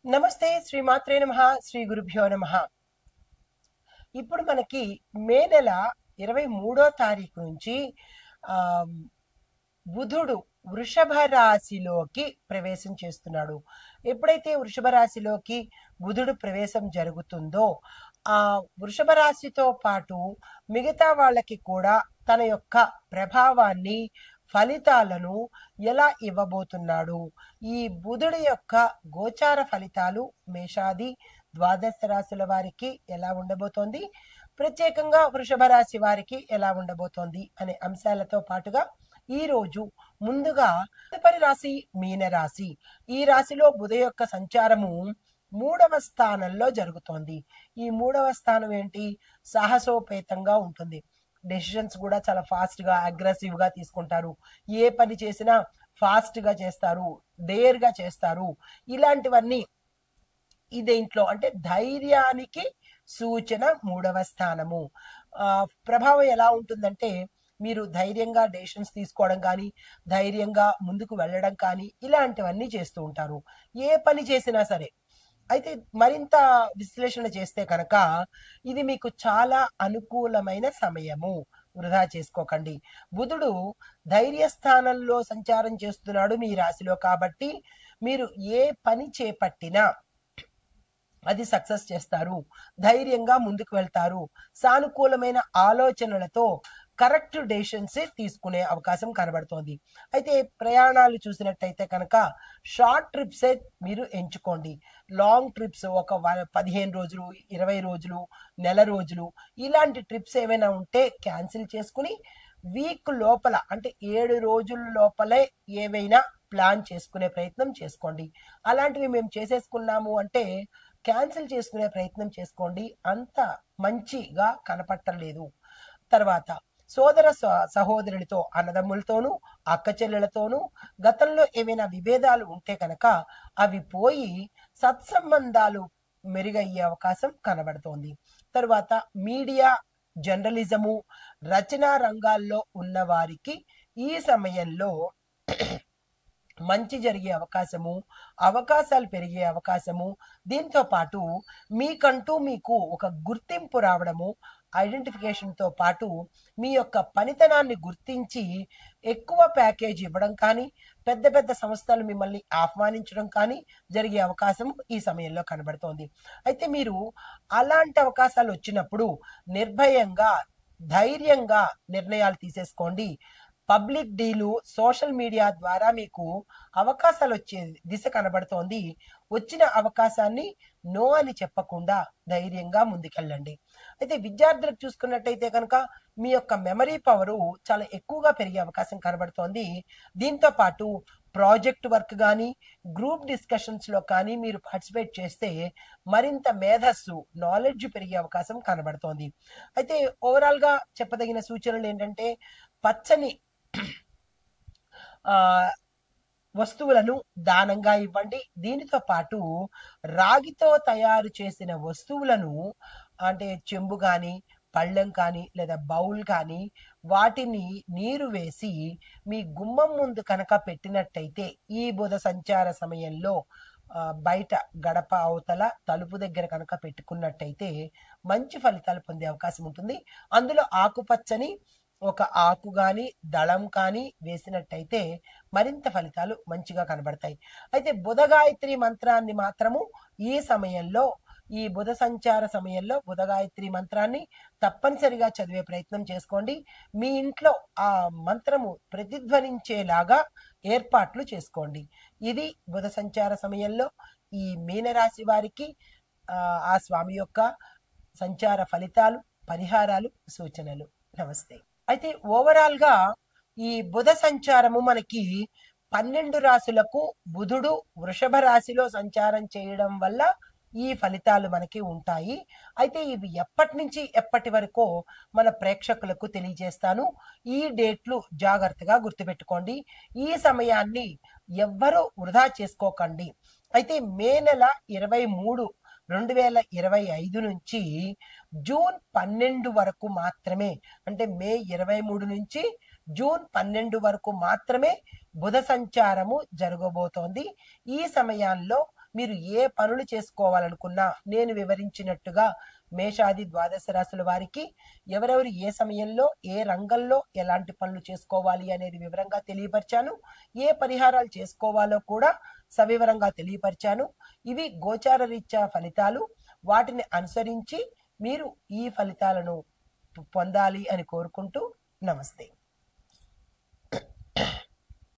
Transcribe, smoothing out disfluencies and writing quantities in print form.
నమస్తే శ్రీమాత్రే నమః శ్రీ గురుభ్యో నమః. ఇప్పుడు మనకి మే నెల 23వ తారీఖు నుంచి ఆ, బుధుడు వృషభ రాశిలోకి ప్రవేశం చేస్తున్నాడు. ఎప్పుడైతే వృషభ రాశిలోకి బుధుడు ప్రవేశం జరుగుతుందో ఆ వృషభ రాశితో పాటు మిగతా వాళ్ళకి కూడా తన యొక్క ప్రభావాన్ని ఫలితాలను ఎలా ఇవ్వబోతున్నాడు, ఈ బుధుడి యొక్క గోచార ఫలితాలు మేషాది ద్వాదశ రాశుల వారికి ఎలా ఉండబోతోంది, ప్రత్యేకంగా వృషభ రాశి వారికి ఎలా ఉండబోతోంది అనే అంశాలతో పాటుగా ఈ రోజు ముందుగా తదుపరి రాశి మీనరాశి. ఈ రాశిలో బుధ యొక్క సంచారము 3వ స్థానంలో జరుగుతోంది. ఈ 3వ స్థానం ఏంటి? సాహసోపేతంగా ఉంటుంది. డెసిషన్స్ కూడా చాలా ఫాస్ట్ గా అగ్రెసివ్ గా తీసుకుంటారు. ఏ పని చేసినా ఫాస్ట్ గా చేస్తారు, డేర్ గా చేస్తారు. ఇలాంటివన్నీ ఇదేంట్లో అంటే ధైర్యానికి సూచన 3వ స్థానము. ప్రభావం ఎలా ఉంటుందంటే మీరు ధైర్యంగా డెసిషన్స్ తీసుకోవడం కానీ, ధైర్యంగా ముందుకు వెళ్ళడం కానీ ఇలాంటివన్నీ చేస్తూ ఉంటారు ఏ పని చేసినా సరే. అయితే మరింత విశ్లేషణ చేస్తే కనుక ఇది మీకు చాలా అనుకూలమైన సమయము, వృధా చేసుకోకండి. బుధుడు ధైర్య స్థానంలో సంచారం చేస్తున్నాడు మీ రాశిలో, కాబట్టి మీరు ఏ పని చేపట్టినా అది సక్సెస్ చేస్తారు, ధైర్యంగా ముందుకు వెళ్తారు, సానుకూలమైన ఆలోచనలతో కరెక్ట్ డెసిషన్స్ తీసుకునే అవకాశం కనబడుతోంది. అయితే ప్రయాణాలు చూసినట్టయితే కనుక షార్ట్ ట్రిప్స్ మీరు ఎంచుకోండి. లాంగ్ ట్రిప్స్ ఒక 15 రోజులు, 20 రోజులు, నెల రోజులు ఇలాంటి ట్రిప్స్ ఏమైనా ఉంటే క్యాన్సిల్ చేసుకుని వీక్ లోపల అంటే 7 రోజుల లోపలే ఏవైనా ప్లాన్ చేసుకునే ప్రయత్నం చేసుకోండి. అలాంటివి మేము చేసేసుకున్నాము అంటే క్యాన్సిల్ చేసుకునే ప్రయత్నం చేసుకోండి, అంత మంచిగా కనపట్టలేదు. తర్వాత సోదర సహోదరులతో, అన్నదమ్ములతోనూ అక్క చెల్లెలతోనూ గతంలో ఏవైనా విభేదాలు ఉంటే కనుక అవి పోయి సత్సంబంధాలు మెరుగయ్యే అవకాశం కనబడుతోంది. తర్వాత మీడియా, జర్నలిజము, రచనా రంగాల్లో ఉన్న వారికి ఈ సమయంలో మంచి జరిగే అవకాశము, అవకాశాలు పెరిగే అవకాశము, దీంతో పాటు మీకంటూ మీకు ఒక గుర్తింపు రావడము, ఐడెంటిఫికేషన్తో పాటు మీ యొక్క పనితనాన్ని గుర్తించి ఎక్కువ ప్యాకేజ్ ఇవ్వడం కానీ, పెద్ద పెద్ద సంస్థలు మిమ్మల్ని ఆహ్వానించడం కానీ జరిగే అవకాశం ఈ సమయంలో కనబడుతోంది. అయితే మీరు అలాంటి అవకాశాలు వచ్చినప్పుడు నిర్భయంగా, ధైర్యంగా నిర్ణయాలు తీసేసుకోండి. పబ్లిక్ డీలు, సోషల్ మీడియా ద్వారా మీకు అవకాశాలు వచ్చే దిశ కనబడుతోంది. వచ్చిన అవకాశాన్ని నో అని చెప్పకుండా ధైర్యంగా ముందుకెళ్ళండి. అయితే విద్యార్థులకు చూసుకున్నట్టయితే కనుక మీ యొక్క మెమరీ పవరు చాలా ఎక్కువగా పెరిగే అవకాశం కనబడుతోంది. దీంతో పాటు ప్రాజెక్ట్ వర్క్ కానీ, గ్రూప్ డిస్కషన్స్ లో కానీ మీరు పార్టిసిపేట్ చేస్తే మరింత మేధస్సు, నాలెడ్జ్ పెరిగే అవకాశం కనబడుతోంది. అయితే ఓవరాల్ గా చెప్పదగిన సూచనలు ఏంటంటే పచ్చని ఆ వస్తువులను దానంగా ఇవ్వండి. దీనితో పాటు రాగితో తయారు చేసిన వస్తువులను అంటే చెంబు కానీ, పళ్ళెం కానీ లేదా బౌల్ కానీ వాటిని నీరు వేసి మీ గుమ్మం ముందు కనుక పెట్టినట్టయితే ఈ బుధ సంచార సమయంలో బయట గడప అవతల తలుపు దగ్గర కనుక పెట్టుకున్నట్టయితే మంచి ఫలితాలు పొందే అవకాశం ఉంటుంది. అందులో ఆకుపచ్చని ఒక ఆకు కానీ, దళం కానీ వేసినట్టయితే మరింత ఫలితాలు మంచిగా కనబడతాయి. అయితే బుధ గాయత్రి మంత్రాన్ని మాత్రము ఈ సమయంలో, ఈ బుధ సంచార సమయంలో బుధ గాయత్రి మంత్రాన్ని తప్పనిసరిగా చదివే ప్రయత్నం చేసుకోండి. మీ ఇంట్లో ఆ మంత్రము ప్రతిధ్వనించేలాగా ఏర్పాట్లు చేసుకోండి. ఇది బుధ సంచార సమయంలో ఈ మీనరాశి వారికి ఆ స్వామి యొక్క సంచార ఫలితాలు, పరిహారాలు, సూచనలు. నమస్తే. అయితే ఓవరాల్ గా ఈ బుధ సంచారము మనకి 12 రాశులకు బుధుడు వృషభ రాశిలో సంచారం చేయడం వల్ల ఈ ఫలితాలు మనకి ఉంటాయి. అయితే ఇవి ఎప్పటి నుంచి ఎప్పటి వరకో మన ప్రేక్షకులకు తెలియజేస్తాను. ఈ డేట్లు జాగ్రత్తగా గుర్తుపెట్టుకోండి. ఈ సమయాన్ని ఎవ్వరూ వృధా చేసుకోకండి. అయితే మే నెల 23, 2025 నుంచి జూన్ 12 వరకు మాత్రమే, అంటే మే 23 నుంచి జూన్ 12 వరకు మాత్రమే బుధ సంచారము జరగబోతోంది. ఈ సమయాల్లో మీరు ఏ పనులు చేసుకోవాలనుకున్నా నేను వివరించినట్టుగా మేషాది ద్వాదశ రాశుల వారికి ఎవరెవరు ఏ సమయంలో ఏ రంగంలో ఎలాంటి పనులు చేసుకోవాలి అనేది వివరంగా తెలియపరిచాను. ఏ పరిహారాలు చేసుకోవాలో కూడా సవివరంగా తెలియపరిచాను. ఇవి గోచార రీత్యా ఫలితాలు. వాటిని అనుసరించి మీరు ఈ ఫలితాలను పొందాలి అని కోరుకుంటూ నమస్తే.